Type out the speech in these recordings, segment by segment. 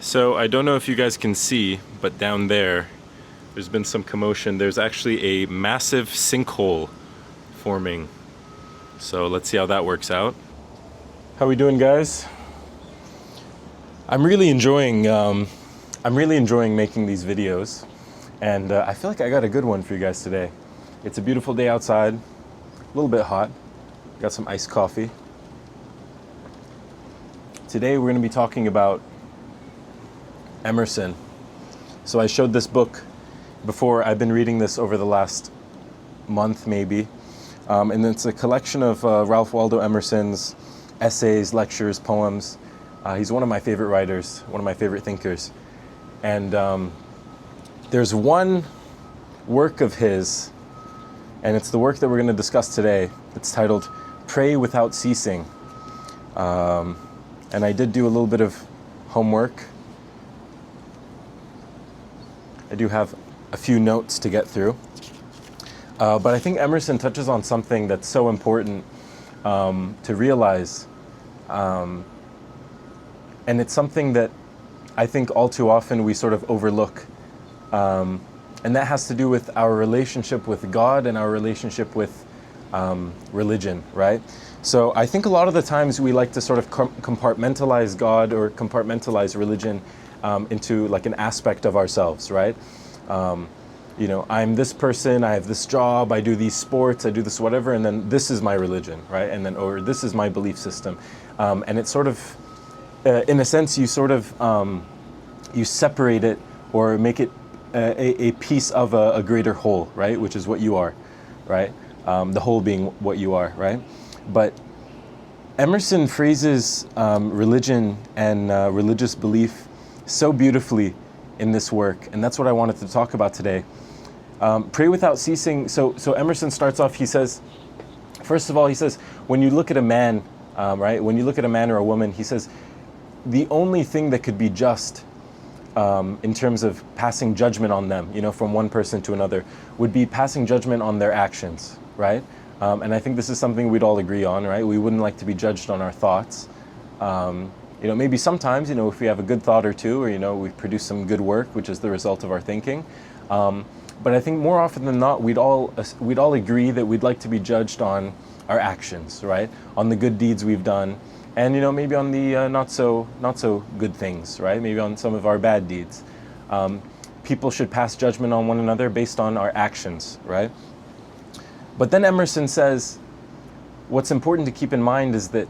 So I don't know if you guys can see, but down there's been some commotion. There's actually a massive sinkhole forming. So let's see how that works out. How we doing, guys? I'm really enjoying making these videos, and I feel like I got a good one for you guys today. It's a beautiful day outside, a little bit hot. Got some iced coffee. Today we're going to be talking about Emerson. So I showed this book before. I've been reading this over the last month maybe, and it's a collection of Ralph Waldo Emerson's essays, lectures, poems. He's one of my favorite writers, one of my favorite thinkers. And there's one work of his, and it's the work that we're going to discuss today. It's titled Pray Without Ceasing. And I did do a little bit of homework. I do have a few notes to get through. But I think Emerson touches on something that's so important to realize. And it's something that I think all too often we sort of overlook. And that has to do with our relationship with God and our relationship with religion, right? So I think a lot of the times we like to sort of compartmentalize God or compartmentalize religion into like an aspect of ourselves, right? I'm this person, I have this job, I do these sports, I do this whatever, and then this is my religion, right? And then, or this is my belief system. And it's sort of, in a sense, you sort of, you separate it or make it a piece of a greater whole, right? Which is what you are, right? The whole being what you are, right? But Emerson phrases religion and religious belief so beautifully in this work, and that's what I wanted to talk about today. Pray without ceasing. So Emerson starts off, he says, first of all, he says, when you look at a man, right? When you look at a man or a woman, he says, the only thing that could be just in terms of passing judgment on them, from one person to another, would be passing judgment on their actions, right? And I think this is something we'd all agree on, right? We wouldn't like to be judged on our thoughts. Maybe sometimes, if we have a good thought or two, or, we produce some good work, which is the result of our thinking. But I think more often than not, we'd all agree that we'd like to be judged on our actions, right? On the good deeds we've done, and maybe on the not so good things, right? Maybe on some of our bad deeds. People should pass judgment on one another based on our actions, right? But then Emerson says, what's important to keep in mind is that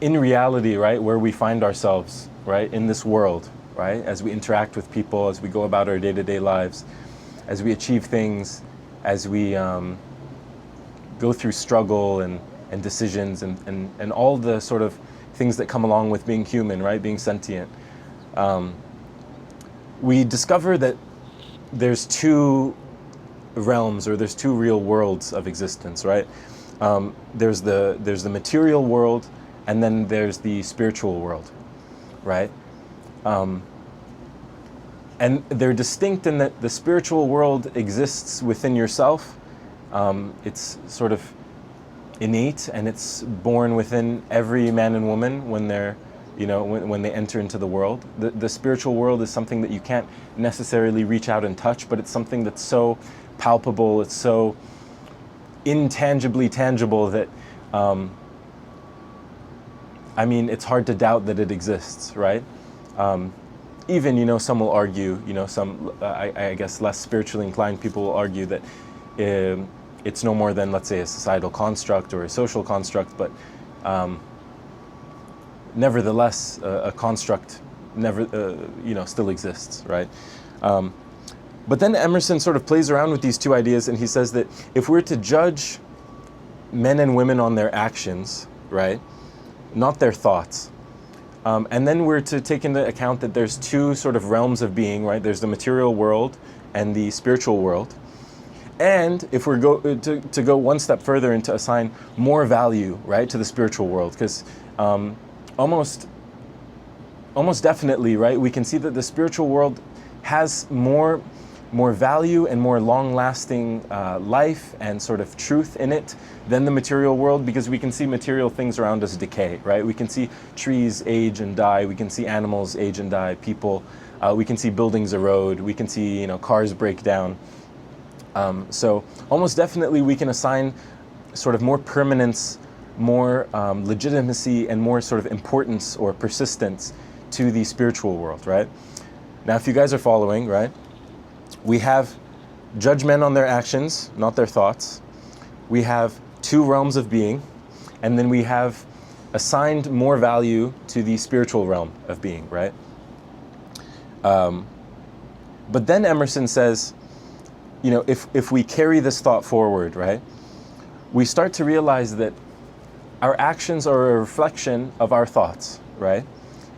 in reality, right, where we find ourselves, right, in this world, right, as we interact with people, as we go about our day-to-day lives, as we achieve things, as we go through struggle and decisions and all the sort of things that come along with being human, right, being sentient, we discover that there's two realms, or there's two real worlds of existence, right? There's the material world, and then there's the spiritual world, right? And they're distinct in that the spiritual world exists within yourself. It's sort of innate, and it's born within every man and woman when they're, when they enter into the world. The spiritual world is something that you can't necessarily reach out and touch, but it's something that's so palpable, it's so intangibly tangible that, it's hard to doubt that it exists, right? Even, some will argue, some, I guess, less spiritually inclined people will argue that it's no more than, let's say, a societal construct or a social construct, but nevertheless, a construct still exists, right? But then Emerson sort of plays around with these two ideas, and he says that if we're to judge men and women on their actions, right, not their thoughts, and then we're to take into account that there's two sort of realms of being, right? There's the material world and the spiritual world. And if we're to go one step further and to assign more value, right, to the spiritual world, because almost definitely, right, we can see that the spiritual world has more more value and more long-lasting life and sort of truth in it than the material world, because we can see material things around us decay, right? We can see trees age and die. We can see animals age and die. People, we can see buildings erode. We can see, cars break down. So almost definitely we can assign sort of more permanence, more legitimacy, and more sort of importance or persistence to the spiritual world, right? Now, if you guys are following, right, we have judge men on their actions, not their thoughts. We have two realms of being, and then we have assigned more value to the spiritual realm of being, right? But then Emerson says, if we carry this thought forward, right, we start to realize that our actions are a reflection of our thoughts, right?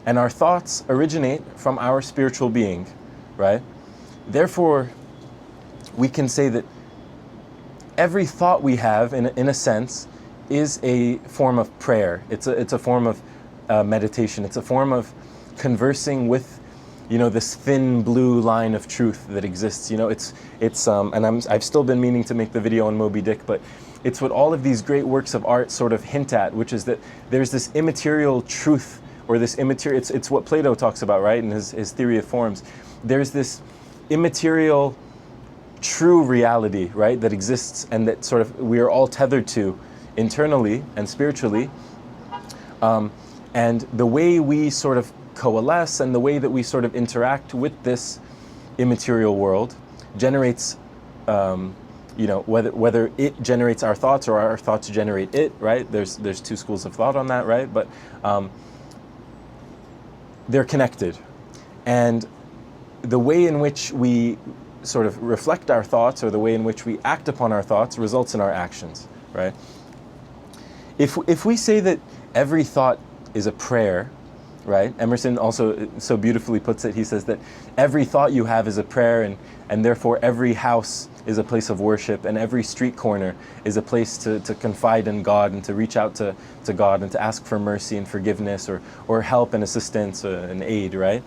And our thoughts originate from our spiritual being, right? Therefore, we can say that every thought we have, in a sense, is a form of prayer. It's a form of meditation. It's a form of conversing with, this thin blue line of truth that exists. And I've still been meaning to make the video on Moby Dick, but it's what all of these great works of art sort of hint at, which is that there's this immaterial truth, or this immaterial. It's what Plato talks about, right, in his theory of forms. There's this immaterial, true reality, right, that exists and that sort of we are all tethered to internally and spiritually. And the way we sort of coalesce and the way that we sort of interact with this immaterial world generates, whether it generates our thoughts or our thoughts generate it, right? There's two schools of thought on that, right? But they're connected. And the way in which we sort of reflect our thoughts, or the way in which we act upon our thoughts, results in our actions, right? If we say that every thought is a prayer, right? Emerson also so beautifully puts it. He says that every thought you have is a prayer, and therefore every house is a place of worship, and every street corner is a place to confide in God and to reach out to God and to ask for mercy and forgiveness, or help and assistance and aid, right?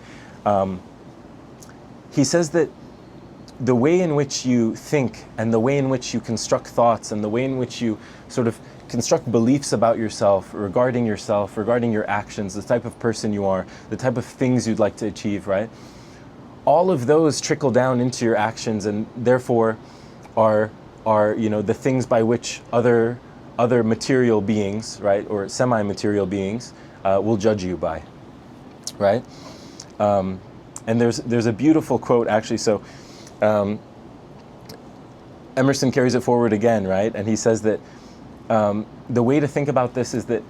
He says that the way in which you think and the way in which you construct thoughts and the way in which you sort of construct beliefs about yourself, regarding your actions, the type of person you are, the type of things you'd like to achieve, right? All of those trickle down into your actions, and therefore are the things by which other material beings, right, or semi-material beings will judge you by, right? And there's a beautiful quote, actually. So Emerson carries it forward again, right? And he says that the way to think about this is that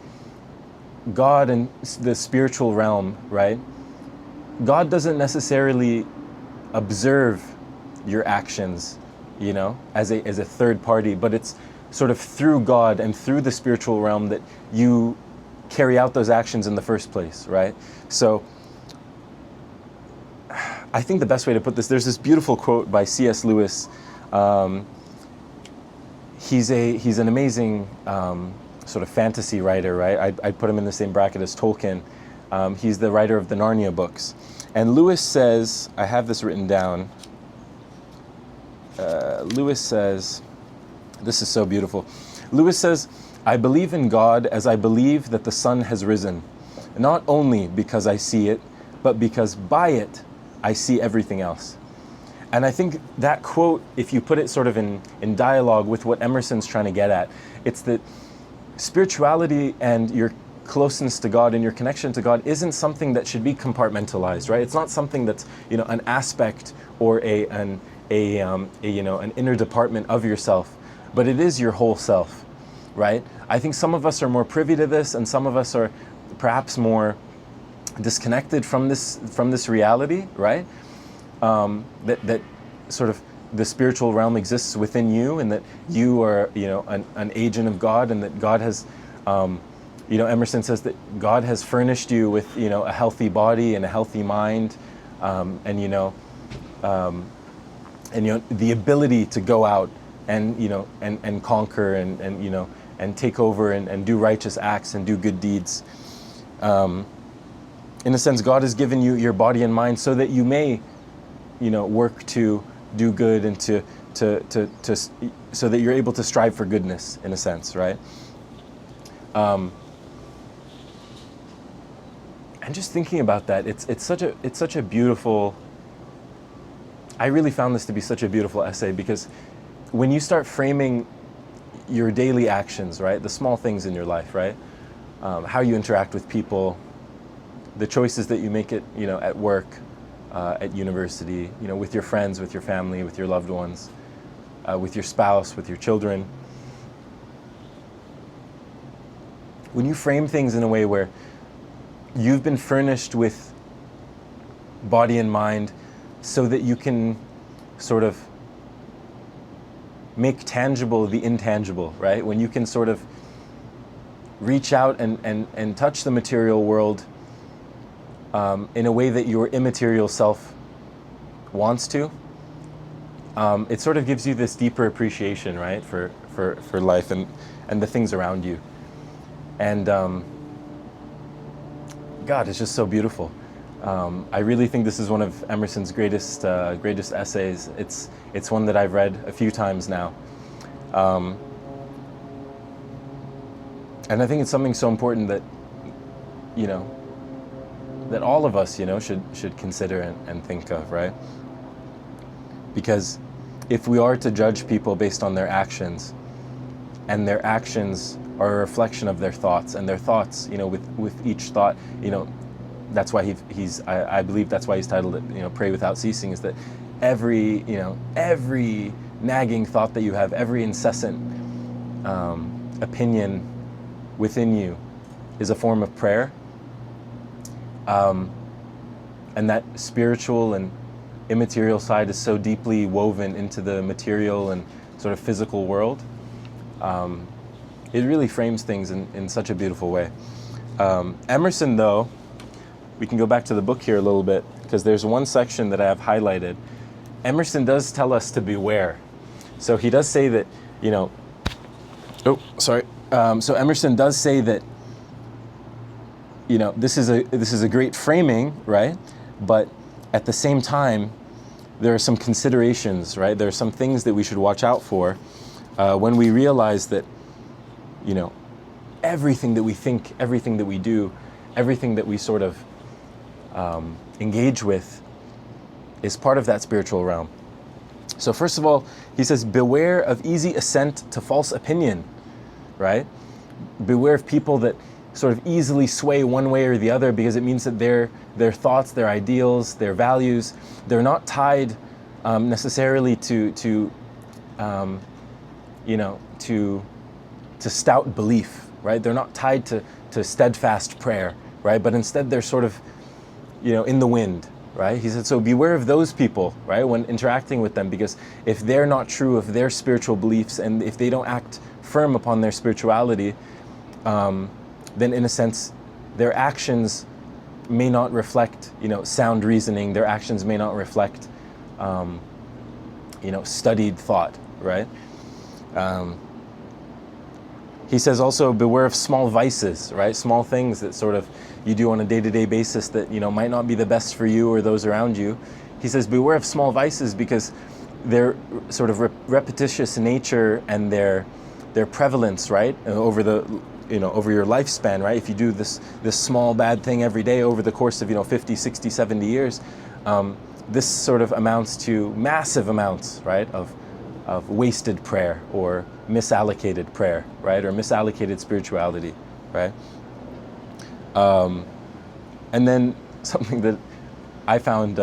God and the spiritual realm, right? God doesn't necessarily observe your actions, as a third party, but it's sort of through God and through the spiritual realm that you carry out those actions in the first place, right? So I think the best way to put this, there's this beautiful quote by C.S. Lewis. He's an amazing sort of fantasy writer, right? I'd put him in the same bracket as Tolkien. He's the writer of the Narnia books. And Lewis says, I have this written down. Lewis says, this is so beautiful. Lewis says, I believe in God as I believe that the sun has risen, not only because I see it, but because by it, I see everything else. And I think that quote, if you put it sort of in dialogue with what Emerson's trying to get at, it's that spirituality and your closeness to God and your connection to God isn't something that should be compartmentalized, right? It's not something that's, an aspect or an inner department of yourself, but it is your whole self, right? I think some of us are more privy to this, and some of us are perhaps more disconnected from this reality, right? That sort of the spiritual realm exists within you, and that you are, an agent of God, and that God has, Emerson says that God has furnished you with, a healthy body and a healthy mind, and the ability to go out and, and conquer and take over and do righteous acts and do good deeds. In a sense, God has given you your body and mind so that you may, work to do good and to so that you're able to strive for goodness in a sense, right? And just thinking about that, it's such a beautiful. I really found this to be such a beautiful essay, because when you start framing your daily actions, right, the small things in your life, right, how you interact with people, the choices that you make at work, at university, with your friends, with your family, with your loved ones, with your spouse, with your children. When you frame things in a way where you've been furnished with body and mind so that you can sort of make tangible the intangible, right? When you can sort of reach out and touch the material world in a way that your immaterial self wants to, it sort of gives you this deeper appreciation, right, for life and the things around you. And God, it's just so beautiful. I really think this is one of Emerson's greatest essays. It's one that I've read a few times now, and I think it's something so important that that all of us should consider and think of, right? Because if we are to judge people based on their actions, and their actions are a reflection of their thoughts, and their thoughts, with each thought, that's why I believe that's why he's titled it, Pray Without Ceasing, is that every nagging thought that you have, every incessant opinion within you is a form of prayer. And that spiritual and immaterial side is so deeply woven into the material and sort of physical world. It really frames things in such a beautiful way. Emerson, though, we can go back to the book here a little bit, because there's one section that I have highlighted. Emerson does tell us to beware. So he does say that, so Emerson does say that, this is a great framing, right? But at the same time, there are some considerations, right? There are some things that we should watch out for when we realize that, everything that we think, everything that we do, everything that we sort of engage with is part of that spiritual realm. So first of all, he says, beware of easy assent to false opinion, right? Beware of people that sort of easily sway one way or the other, because it means that their thoughts, their ideals, their values, they're not tied necessarily to stout belief, right? They're not tied to steadfast prayer, right? But instead they're sort of, in the wind, right? He said, so beware of those people, right, when interacting with them, because if they're not true of their spiritual beliefs, and if they don't act firm upon their spirituality, then in a sense, their actions may not reflect, sound reasoning. Their actions may not reflect, studied thought, right? He says also, beware of small vices, right? Small things that sort of you do on a day-to-day basis that, might not be the best for you or those around you. He says, beware of small vices, because their sort of repetitious nature and their prevalence, right, over over your lifespan, right? If you do this small bad thing every day over the course of 50, 60, 70 years, this sort of amounts to massive amounts, right, of wasted prayer or misallocated prayer, right, or misallocated spirituality, right? And then something that I found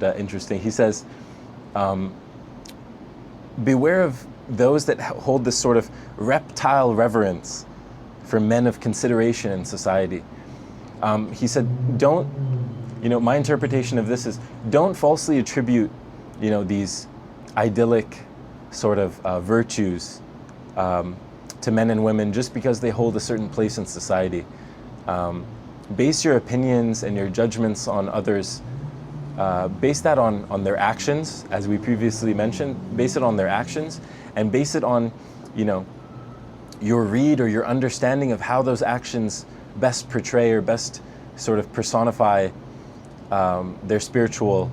interesting. He says, beware of those that hold this sort of reptile reverence for men of consideration in society. He said, don't, my interpretation of this is, don't falsely attribute, these idyllic sort of virtues to men and women just because they hold a certain place in society. Base your opinions and your judgments on others, base that on their actions, as we previously mentioned. Base it on their actions, and base it on, your read or your understanding of how those actions best portray or best sort of personify their spiritual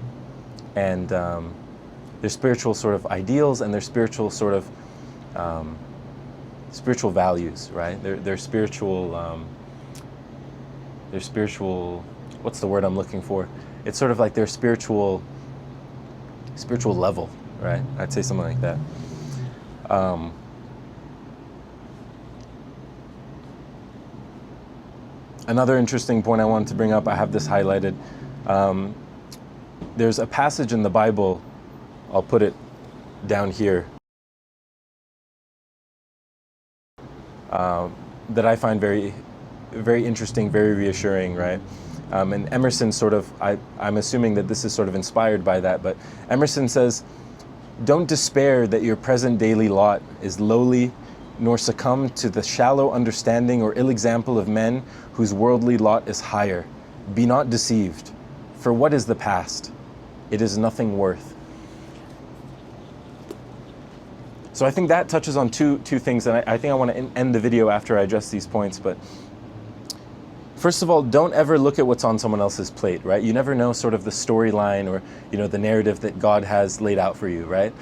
and spiritual sort of ideals and their spiritual sort of spiritual values, right? Their spiritual, what's the word I'm looking for? It's sort of like their spiritual level, right? I'd say something like that. Another interesting point I wanted to bring up, I have this highlighted. There's a passage in the Bible, I'll put it down here, that I find very, very interesting, very reassuring, right? And Emerson sort of, I'm assuming that this is sort of inspired by that, but Emerson says, "Don't despair that your present daily lot is lowly, nor succumb to the shallow understanding or ill example of men whose worldly lot is higher. Be not deceived, for what is the past? It is nothing worth." So I think that touches on two things, and I think I want to end the video after I address these points. But first of all, don't ever look at what's on someone else's plate, right? You never know sort of the storyline or, the narrative that God has laid out for you, right?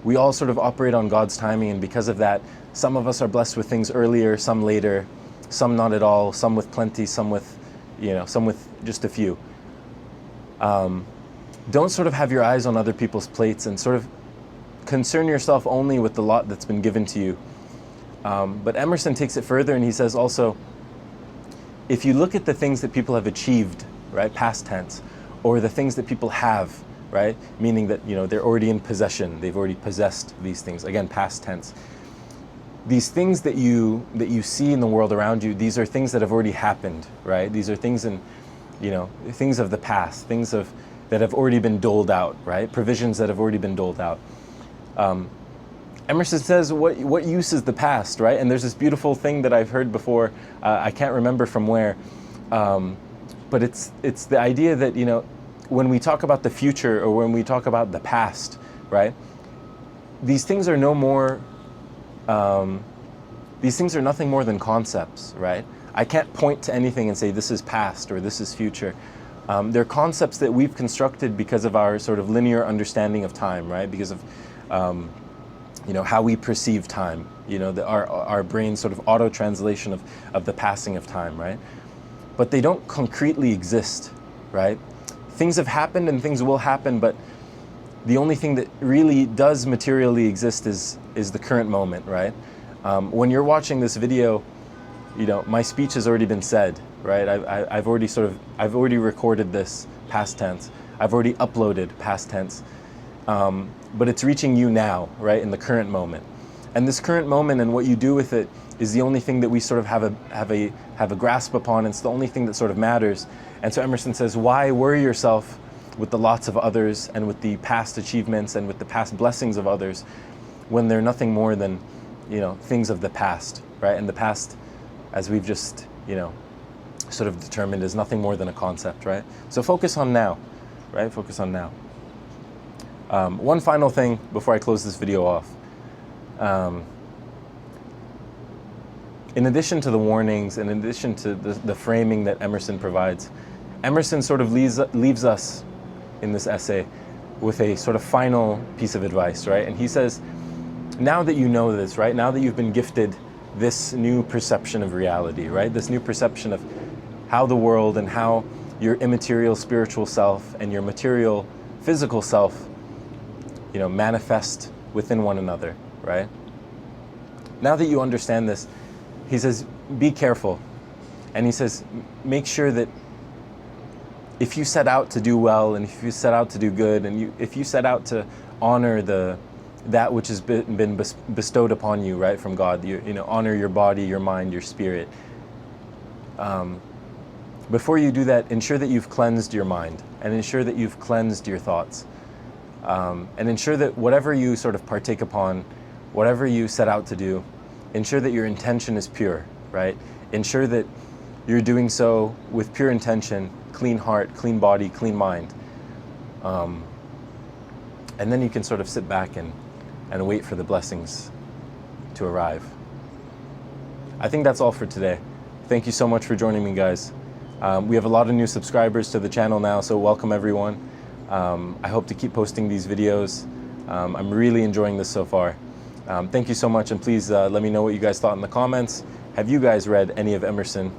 We all sort of operate on God's timing, and because of that, some of us are blessed with things earlier, some later, some not at all, some with plenty, some with, some with just a few. Don't sort of have your eyes on other people's plates and sort of concern yourself only with the lot that's been given to you. But Emerson takes it further, and he says also, if you look at the things that people have achieved, right, past tense, or the things that people have, right, meaning that, they're already in possession, they've already possessed these things, again, past tense. These things that you see in the world around you, these are things that have already happened, right? These are things things of the past, that have already been doled out, right? Provisions that have already been doled out. Emerson says, what use is the past, right? And there's this beautiful thing that I've heard before, I can't remember from where, but it's the idea that, when we talk about the future or when we talk about the past, right? These things are no more, these things are nothing more than concepts, right? I can't point to anything and say this is past or this is future. They're concepts that we've constructed because of our sort of linear understanding of time, right? Because of how we perceive time, our brain's sort of auto-translation of the passing of time, right? But they don't concretely exist, right? Things have happened and things will happen, but the only thing that really does materially exist is the current moment, right? When you're watching this video, my speech has already been said, right? I've already recorded this past tense. I've already uploaded past tense. But it's reaching you now, right, in the current moment. And this current moment and what you do with it is the only thing that we sort of have a grasp upon. It's the only thing that sort of matters. And so Emerson says, why worry yourself with the lots of others and with the past achievements and with the past blessings of others when they're nothing more than, things of the past, right? And the past, as we've just, sort of determined, is nothing more than a concept, right? So focus on now, right? Focus on now. One final thing before I close this video off. In addition to the warnings, in addition to the framing that Emerson provides, Emerson sort of leaves us in this essay with a sort of final piece of advice, right? And he says, now that you know this, right? Now that you've been gifted this new perception of reality, right? This new perception of how the world and how your immaterial spiritual self and your material physical self manifest within one another, right? Now that you understand this, he says, be careful. And he says, make sure that if you set out to do well, and if you set out to do good, and if you set out to honor that which has been bestowed upon you, right, from God, honor your body, your mind, your spirit. Before you do that, ensure that you've cleansed your mind, and ensure that you've cleansed your thoughts. And ensure that whatever you sort of partake upon, whatever you set out to do, ensure that your intention is pure, right? Ensure that you're doing so with pure intention, clean heart, clean body, clean mind. And then you can sort of sit back and wait for the blessings to arrive. I think that's all for today. Thank you so much for joining me, guys. We have a lot of new subscribers to the channel now, so welcome everyone. I hope to keep posting these videos I'm really enjoying this so far. Thank you so much, and please let me know what you guys thought in the comments. Have you guys read any of Emerson?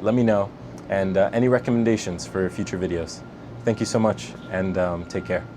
Let me know, and any recommendations for future videos. Thank you so much, and take care.